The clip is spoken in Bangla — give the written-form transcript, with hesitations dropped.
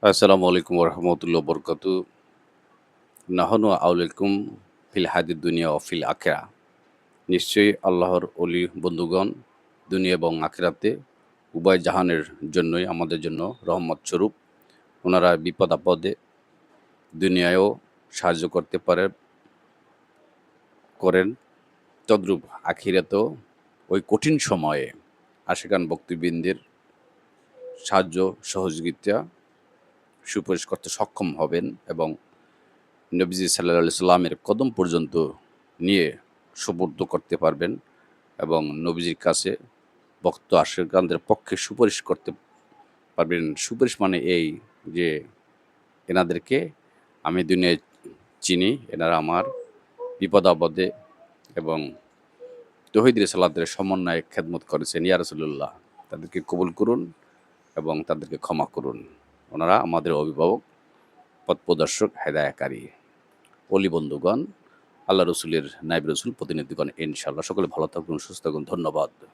আসসালামু আলাইকুম ওরহমতুল্লাহ বরকাতু। নাহনু আউলাইকুম ফিল হায়াতিদ দুনিয়া ও ফিল আখিরা। নিশ্চয়ই আল্লাহর অলি বন্ধুগণ দুনিয়া এবং আখিরাতে উভয় জাহানের জন্যই আমাদের জন্য রহমত স্বরূপ। ওনারা বিপদ-আপদে দুনিয়ায়ও সাহায্য করতে করেন, তদ্রূপ আখিরাতেও ওই কঠিন সময়ে আশিকান ভক্তবৃন্দের সাহায্য সহযোগিতা সুপারিশ করতে সক্ষম হবেন এবং নবীজি সাল্লাল্লাহু আলাইহি সাল্লামের কদম পর্যন্ত নিয়ে সোপর্দ করতে পারবেন এবং নবীজির কাছে ভক্ত আশিকগণদের পক্ষে সুপারিশ করতে পারবেন। সুপারিশ মানে এই যে এনাদেরকে আমি দুনিয়ায় চিনি, এনারা আমার বিপদ-আপদে এবং তৌহিদ রিসালাতের সমন্বয়ে খেদমত করেছেন। ইয়া রাসূলুল্লাহ, তাদেরকে কবুল করুন এবং তাদেরকে ক্ষমা করুন। ওনারা আমাদের অভিভাবক, পথপ্রদর্শক, হেদায়াকারী। অলি বন্ধুগণ, আল্লাহ রসুলের নায়েব রসুল প্রতিনিধিগণ ইনশাআল্লাহ সকলে ভালো থাকুন, সুস্থ থাকুন। ধন্যবাদ।